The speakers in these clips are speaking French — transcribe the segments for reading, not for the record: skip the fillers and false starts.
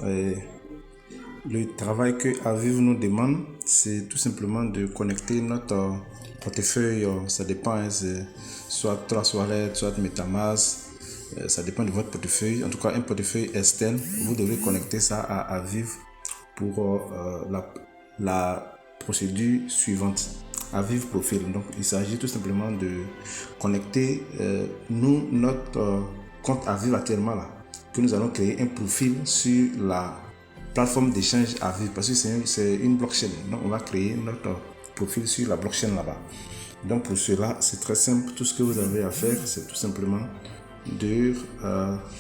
le travail que Aviv nous demande, c'est tout simplement de connecter notre portefeuille. Ça dépend, hein, c'est soit Trustwallet, soit MetaMask. Ça dépend de votre portefeuille. En tout cas, un portefeuille externe, vous devez connecter ça à Aviv pour la procédure suivante. Aviv Profil. Donc, il s'agit tout simplement de connecter notre compte Aviv actuellement là, que nous allons créer un profil sur la plateforme d'échange Aviv parce que c'est une blockchain. Donc, on va créer notre profil sur la blockchain là-bas. Donc, pour cela, c'est très simple. Tout ce que vous avez à faire, c'est tout simplement de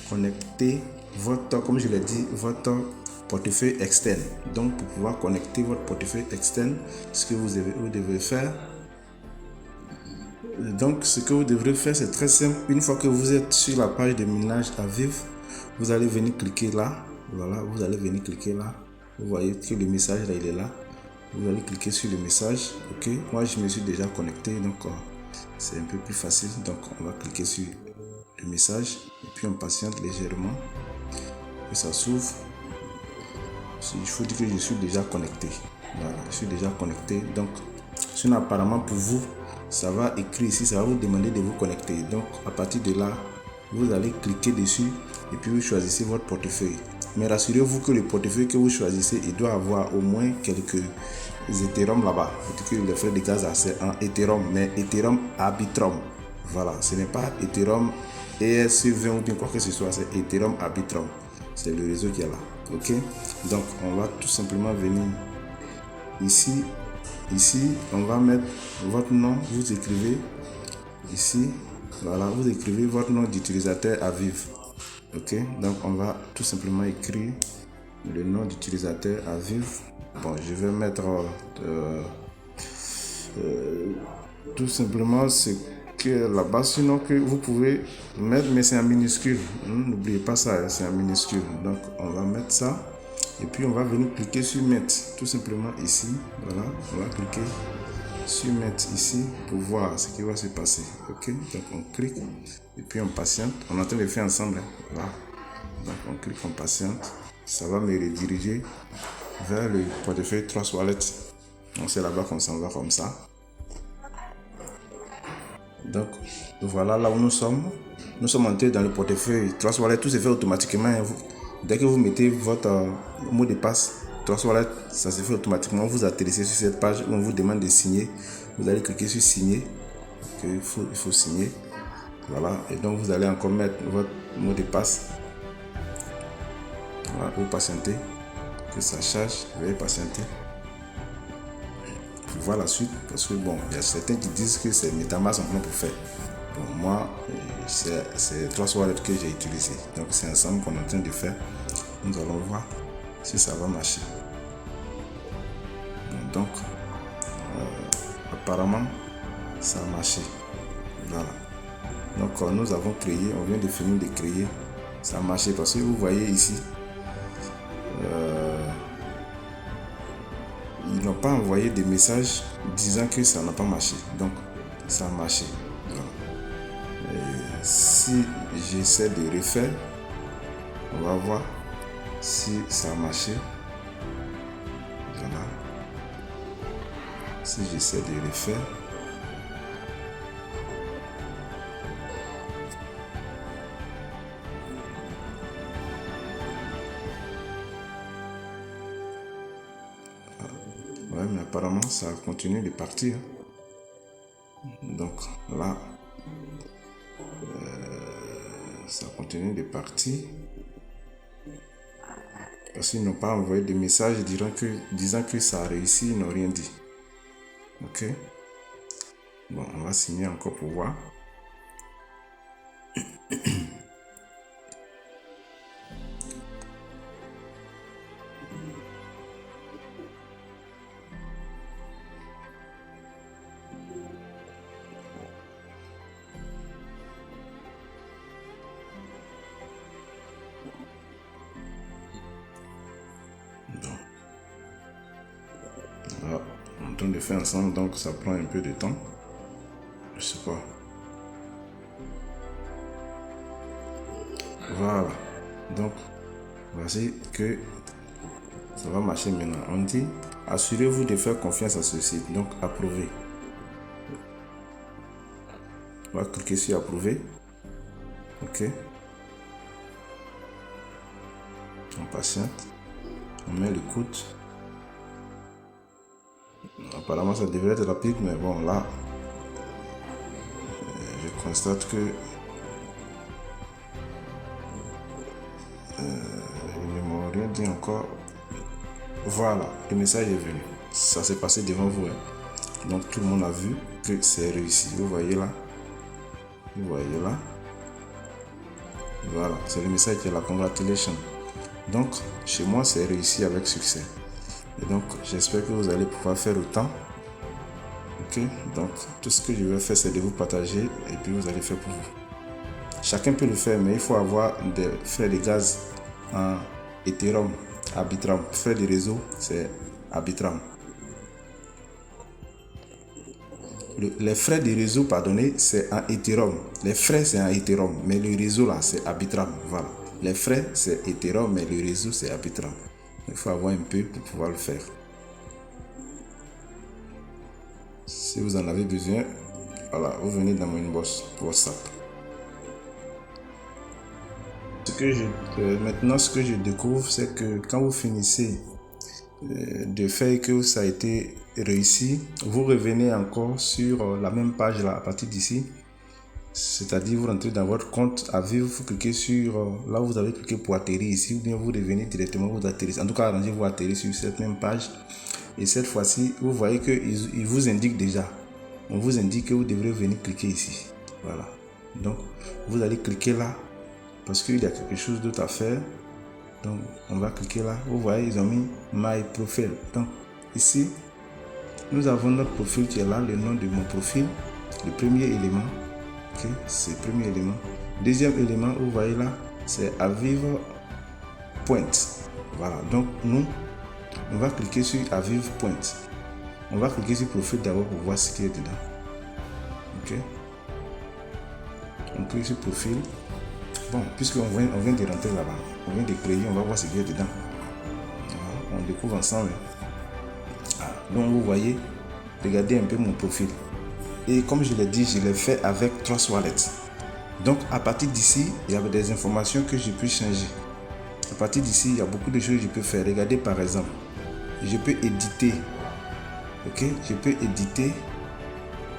connecter votre, comme je l'ai dit, votre portefeuille externe. Donc, pour pouvoir connecter votre portefeuille externe, ce que vous devez faire, c'est très simple. Une fois que vous êtes sur la page de minage Aviv, vous allez venir cliquer là. Voilà, vous allez venir cliquer là. Vous voyez que le message là, il est là. Vous allez cliquer sur le message. Ok, moi je me suis déjà connecté, donc c'est un peu plus facile. Donc on va cliquer sur le message et puis on patiente légèrement que ça s'ouvre. Il faut dire que je suis déjà connecté. Voilà, je suis déjà connecté. Donc, sinon apparemment pour vous, ça va écrire ici, ça va vous demander de vous connecter. Donc, à partir de là, vous allez cliquer dessus et puis vous choisissez votre portefeuille. Mais rassurez-vous que le portefeuille que vous choisissez, il doit avoir au moins quelques Ethereum là-bas. Que les frais de gaz, c'est en Ethereum, mais Ethereum Arbitrum. Voilà, ce n'est pas Ethereum ERC20 ou bien quoi que ce soit, c'est Ethereum Arbitrum. C'est le réseau qui est là. Ok, donc on va tout simplement venir ici, on va mettre votre nom, vous écrivez ici, voilà, vous écrivez votre nom d'utilisateur Aviv. Ok, donc on va tout simplement écrire le nom d'utilisateur Aviv. Bon, je vais mettre tout simplement ce que là-bas, sinon que vous pouvez mettre, mais c'est en minuscule. N'oubliez pas ça, c'est en minuscule. Donc on va mettre ça et puis on va venir cliquer sur mettre, tout simplement ici. Voilà, on va cliquer sur mettre ici pour voir ce qui va se passer. Ok, donc on clique et puis on patiente. On est en train de faire ensemble. Voilà, donc on clique, on patiente. Ça va me rediriger vers le portefeuille Trustwallet. Donc c'est là-bas qu'on s'en va comme ça. Donc voilà là où nous sommes. Nous sommes entrés dans le portefeuille Trustwallet. Tout se fait automatiquement. Dès que vous mettez votre mot de passe Trustwallet, ça se fait automatiquement. Vous atterrissez sur cette page où on vous demande de signer. Vous allez cliquer sur signer. Il faut signer. Voilà. Et donc vous allez encore mettre votre mot de passe. Voilà. Vous patientez que ça charge. Veuillez patienter. Pour voir la suite, parce que bon, il y a certains qui disent que c'est MetaMask en pour faire. Bon, moi, c'est Trustwallet que j'ai utilisé. Donc c'est ensemble qu'on est en train de faire. Nous allons voir si ça va marcher. Bon, donc, apparemment, ça a marché. Voilà. Donc nous avons créé, on vient de finir de créer. Ça a marché parce que vous voyez ici, ils n'ont pas envoyé de message disant que ça n'a pas marché. Donc, ça a marché. Voilà. Si j'essaie de refaire, on va voir si ça a marché. Voilà. Si j'essaie de refaire. Ouais, mais apparemment, ça continue de partir. Donc là, ça continue de partir. Parce qu'ils n'ont pas envoyé de message disant que ça a réussi, ils n'ont rien dit. Ok. Bon, on va signer encore pour voir. Voilà, on est en train de faire ensemble, donc ça prend un peu de temps. Je sais pas. Voilà. Donc, Voici que ça va marcher maintenant. On dit, assurez-vous de faire confiance à ce site. Donc, approuver. On va cliquer sur approuver. OK. On patiente. On met le coût. Apparemment, ça devrait être rapide, mais bon, là, je constate que il ne m'a rien dit encore. Voilà, le message est venu. Ça s'est passé devant vous. Donc, tout le monde a vu que c'est réussi. Vous voyez là. Vous voyez là. Voilà, c'est le message qui est là. Congratulations. Donc, chez moi, c'est réussi avec succès. Et donc, j'espère que vous allez pouvoir faire autant. Ok, donc tout ce que je vais faire, c'est de vous partager et puis vous allez faire pour vous. Chacun peut le faire, mais il faut avoir des frais de gaz en Ethereum, Arbitrum. Frais de réseau, c'est Arbitrum. Les frais de réseau, pardonnez, c'est en Ethereum. Les frais, c'est en Ethereum, mais le réseau là, c'est Arbitrum. Voilà. Les frais, c'est Ethereum, mais le réseau, c'est Arbitrum. Il faut avoir un peu pour pouvoir le faire. Si vous en avez besoin, voilà, vous venez dans mon inbox WhatsApp. Maintenant, ce que je découvre, c'est que quand vous finissez de faire que ça a été réussi, vous revenez encore sur la même page là, à partir d'ici. C'est-à-dire, vous rentrez dans votre compte à vivre, vous cliquez sur là où vous avez cliqué pour atterrir ici, ou bien vous revenez directement, vous atterrissez. En tout cas, arrangez-vous à atterrir sur cette même page. Et cette fois-ci, vous voyez qu'il vous indique déjà. On vous indique que vous devrez venir cliquer ici. Voilà. Donc, vous allez cliquer là parce qu'il y a quelque chose d'autre à faire. Donc, on va cliquer là. Vous voyez, ils ont mis My Profile. Donc, ici, nous avons notre profil qui est là, le nom de mon profil. Le premier élément. Ok, c'est le premier élément. Deuxième élément, vous voyez là, c'est Aviv Point. Voilà. Donc, nous, on va cliquer sur Aviv Point. On va cliquer sur profil d'abord pour voir ce qu'il y a dedans. Ok. On clique sur profil. Bon, puisqu'on vient de rentrer là-bas, on vient de créer, on va voir ce qu'il y a dedans. Voilà, on découvre ensemble. Donc vous voyez, regardez un peu mon profil. Et comme je l'ai dit, je l'ai fait avec Trust Wallet. Donc à partir d'ici, il y avait des informations que je peux changer. À partir d'ici, il y a beaucoup de choses que je peux faire. Regardez par exemple, je peux éditer. Ok, je peux éditer.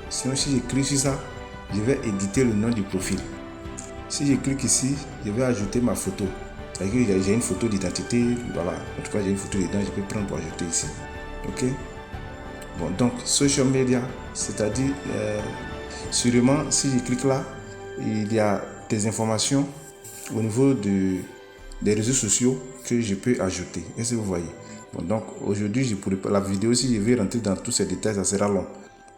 Sinon, si je clique sur ça, je vais éditer le nom du profil. Si je clique ici, je vais ajouter ma photo. J'ai une photo d'identité. Voilà, en tout cas, j'ai une photo dedans. Je peux prendre pour ajouter ici. Ok. Bon, donc social media, c'est-à-dire sûrement, si je clique là, il y a des informations au niveau des réseaux sociaux que je peux ajouter. Est-ce que vous voyez? Bon, donc aujourd'hui, je pourrais pas la vidéo, si je vais rentrer dans tous ces détails, ça sera long.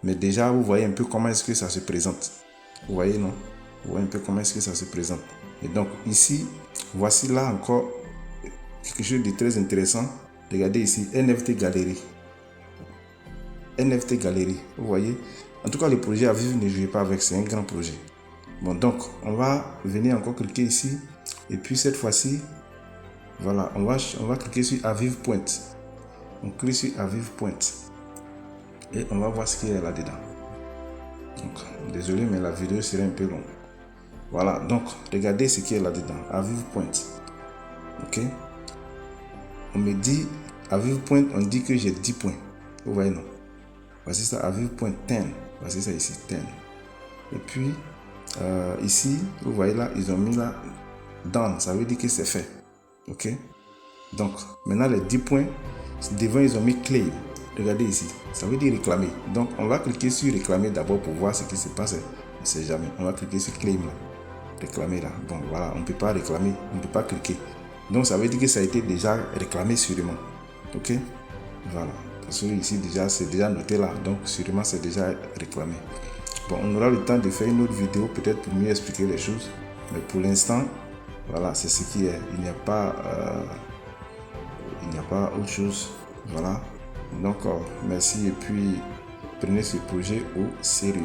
Mais déjà, vous voyez un peu comment est-ce que ça se présente. Vous voyez, non? Vous voyez un peu comment est-ce que ça se présente. Et donc ici, voici là encore quelque chose de très intéressant. Regardez ici, NFT Galerie. NFT Galerie, vous voyez. En tout cas, le projet à vivre, ne jouez pas avec, c'est un grand projet. Bon, donc, on va venir encore cliquer ici. Et puis, cette fois-ci, voilà, on va cliquer sur Aviv Point. On clique sur Aviv Point. Et on va voir ce qu'il y a là-dedans. Donc, désolé, mais la vidéo serait un peu longue. Voilà, donc, regardez ce qu'il y a là-dedans. Aviv Point. Ok. On me dit, Aviv Point, on dit que j'ai 10 points. Vous voyez, non? Voici ça, Aviv Point 10. Voici ça ici, 10. Et puis, ici, vous voyez là, ils ont mis là, done. Ça veut dire que c'est fait. Ok. Donc, maintenant, les 10 points, devant, ils ont mis claim. Regardez ici, ça veut dire réclamer. Donc, on va cliquer sur réclamer d'abord pour voir ce qui se passe. On ne sait jamais. On va cliquer sur claim là. Réclamer là. Bon, voilà, on ne peut pas réclamer. On ne peut pas cliquer. Donc, ça veut dire que ça a été déjà réclamé sûrement. Ok. Voilà. Parce que ici, déjà, c'est déjà noté là. Donc, sûrement, c'est déjà réclamé. Bon, on aura le temps de faire une autre vidéo, peut-être pour mieux expliquer les choses. Mais pour l'instant, voilà, c'est ce qui est. Il n'y a pas autre chose. Voilà. Donc, merci et puis prenez ce projet au sérieux.